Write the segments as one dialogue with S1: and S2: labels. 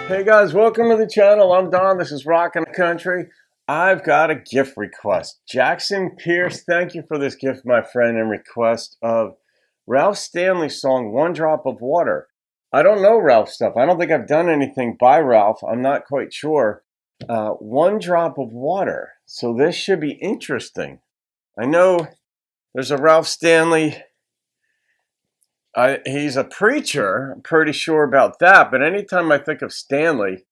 S1: Hey guys, welcome to the channel. I'm Don. This is Rockin' the Country. I've got a gift request. Jackson Pearce, thank you for this gift, my friend, and request of Ralph Stanley's song, One Drop of Water. I don't know Ralph's stuff. I don't think I've done anything by Ralph. I'm not quite sure. One Drop of Water. So this should be interesting. I know there's a Ralph Stanley. He's a preacher. I'm pretty sure about that. But anytime I think of Stanley,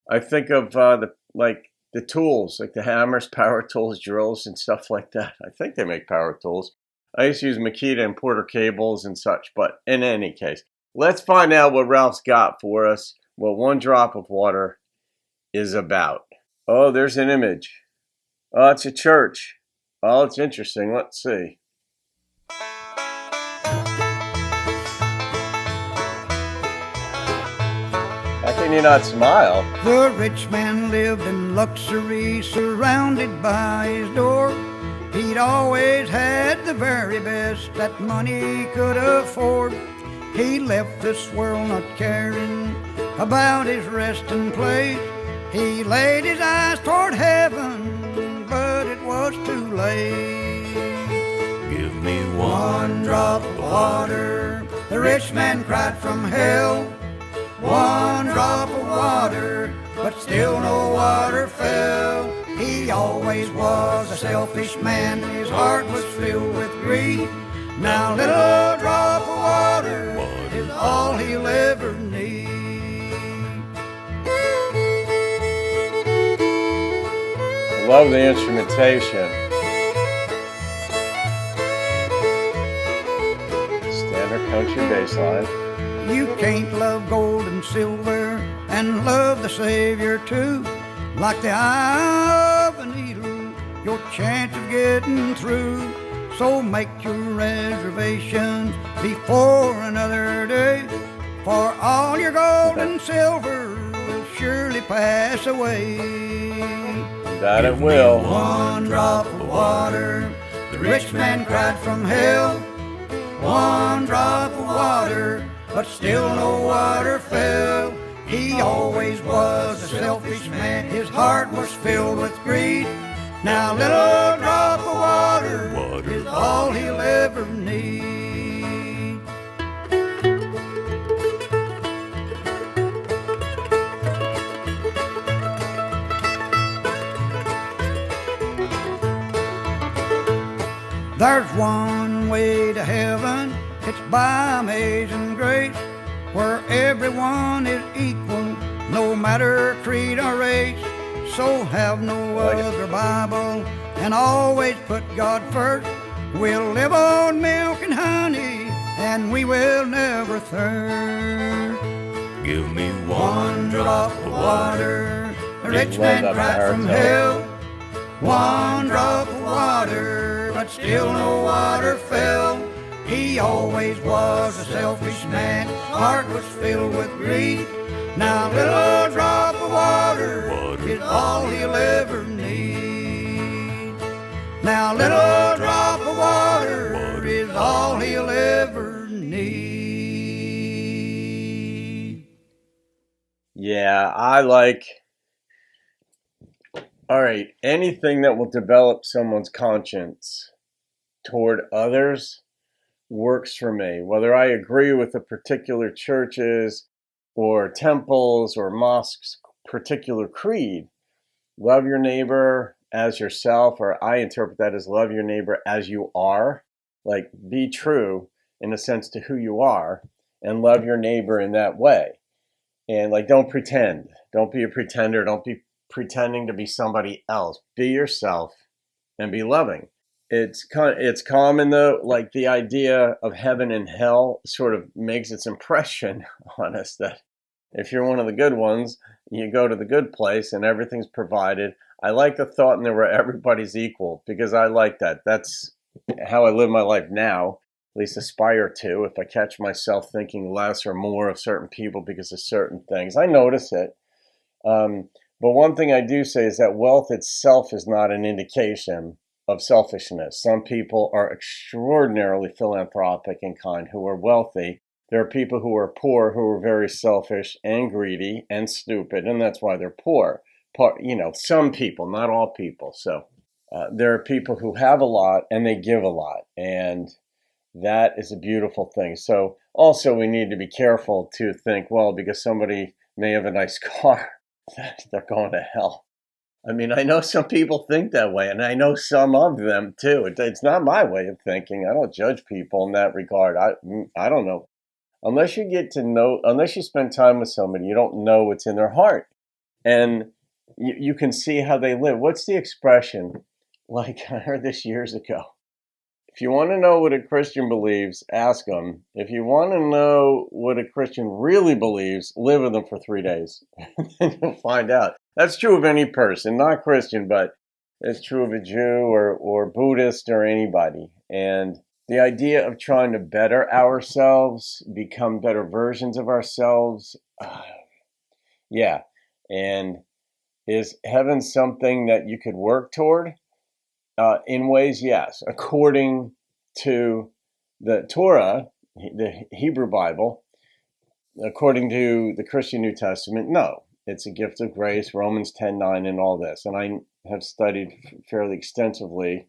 S1: I think of the tools, like the hammers, power tools, drills, and stuff like that. I think they make power tools. I used to use Makita and Porter cables and such. But in any case, let's find out what Ralph's got for us, what One Drop of Water is about. Oh, there's an image. Oh, it's a church. Oh, it's interesting. Let's see. How can you not smile?
S2: The rich man lived in luxury, surrounded by his door. He'd always had the very best that money could afford. He left this world not caring about his resting place. He laid his eyes toward heaven, but it was too late.
S3: Give me
S2: One drop of water, the rich man cried from hell. One drop of water, but still no water fell. He always was a selfish man, his heart was filled with greed. Now little drop of water is all he'll ever need.
S1: Love the instrumentation. Standard country bass line.
S2: You can't love gold and silver and love the Savior too. Like the eye of a needle, your chance of getting through. So make your reservations before another day, for all your gold and silver will surely pass away.
S1: That it will.
S2: One drop of water, the rich man cried from hell. One drop of water, but still no water fell. He always was a selfish man, his heart was filled with greed. Now little drop of water is all he'll ever need. There's one way to heaven, it's by amazing grace, where everyone is equal, no matter creed or race. So have no other Bible and always put God first. We'll live on milk and honey and we will never thirst.
S3: Give me
S2: One drop of water, the rich man cried from hell. One drop of water, but still no water fell. He always was a selfish man, his heart was filled with greed. Now little drop of water is all he'll ever need. Now little drop of water is all he'll ever need.
S1: Yeah, all right, anything that will develop someone's conscience toward others works for me. Whether I agree with the particular churches or temples or mosques' particular creed, love your neighbor as yourself, or I interpret that as love your neighbor as you are. Like, be true in a sense to who you are and love your neighbor in that way. And like, don't pretend. Don't be a pretender. Don't be pretending to be somebody else. Be yourself and be loving. It's common though, like the idea of heaven and hell sort of makes its impression on us, that if you're one of the good ones, you go to the good place and everything's provided. I like the thought in there where everybody's equal, because I like that. That's how I live my life now, at least aspire to. If I catch myself thinking less or more of certain people because of certain things, I notice it. But one thing I do say is that wealth itself is not an indication of selfishness. Some people are extraordinarily philanthropic and kind who are wealthy. There are people who are poor who are very selfish and greedy and stupid, and that's why they're poor. Some people, not all people. So there are people who have a lot and they give a lot, and that is a beautiful thing. So also we need to be careful to think, well, because somebody may have a nice car, they're going to hell. I mean, I know some people think that way, and I know some of them too. It's not my way of thinking. I don't judge people in that regard. I don't know. Unless you spend time with somebody, you don't know what's in their heart. And you can see how they live. What's the expression? Like, I heard this years ago. If you want to know what a Christian believes, ask them. If you want to know what a Christian really believes, live with them for 3 days. Then you'll find out. That's true of any person, not Christian, but it's true of a Jew or Buddhist or anybody. And the idea of trying to better ourselves, become better versions of ourselves, yeah. And is heaven something that you could work toward? In ways, yes. According to the Torah, the Hebrew Bible, according to the Christian New Testament, no. It's a gift of grace, Romans 10:9, and all this. And I have studied fairly extensively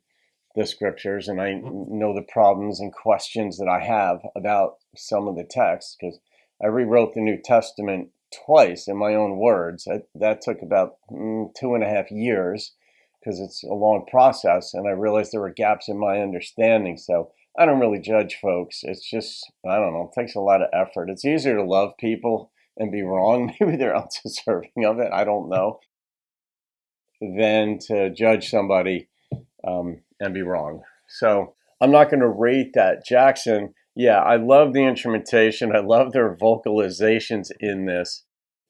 S1: the scriptures, and I know the problems and questions that I have about some of the texts, because I rewrote the New Testament twice in my own words. That took about 2.5 years, because it's a long process, and I realized there were gaps in my understanding. So I don't really judge folks. It's just, I don't know, it takes a lot of effort. It's easier to love people and be wrong. Maybe they're undeserving of it, I don't know, than to judge somebody and be wrong. So I'm not going to rate that. Jackson, yeah, I love the instrumentation. I love their vocalizations in this.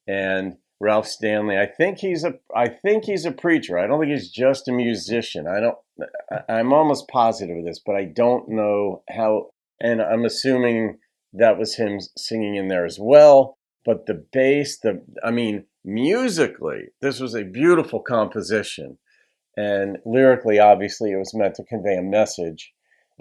S1: And Ralph Stanley, I think he's a preacher. I don't think he's just a musician. I'm almost positive of this, but I don't know how, and I'm assuming that was him singing in there as well. But the bass, musically, this was a beautiful composition. And lyrically, obviously, it was meant to convey a message.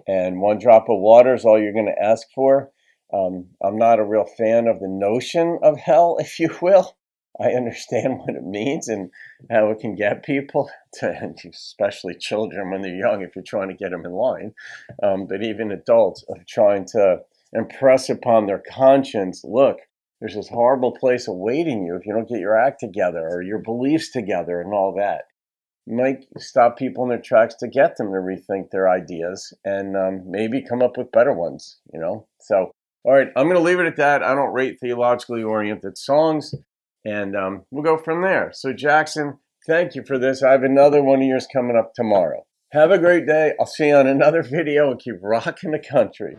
S1: And one drop of water is all you're going to ask for. I'm not a real fan of the notion of hell, if you will. I understand what it means and how it can get people, especially children when they're young, if you're trying to get them in line. But even adults are trying to impress upon their conscience, look, there's this horrible place awaiting you if you don't get your act together or your beliefs together and all that. You might stop people in their tracks to get them to rethink their ideas and maybe come up with better ones, So, all right, I'm going to leave it at that. I don't rate theologically oriented songs, and we'll go from there. So, Jackson, thank you for this. I have another one of yours coming up tomorrow. Have a great day. I'll see you on another video and keep rocking the country.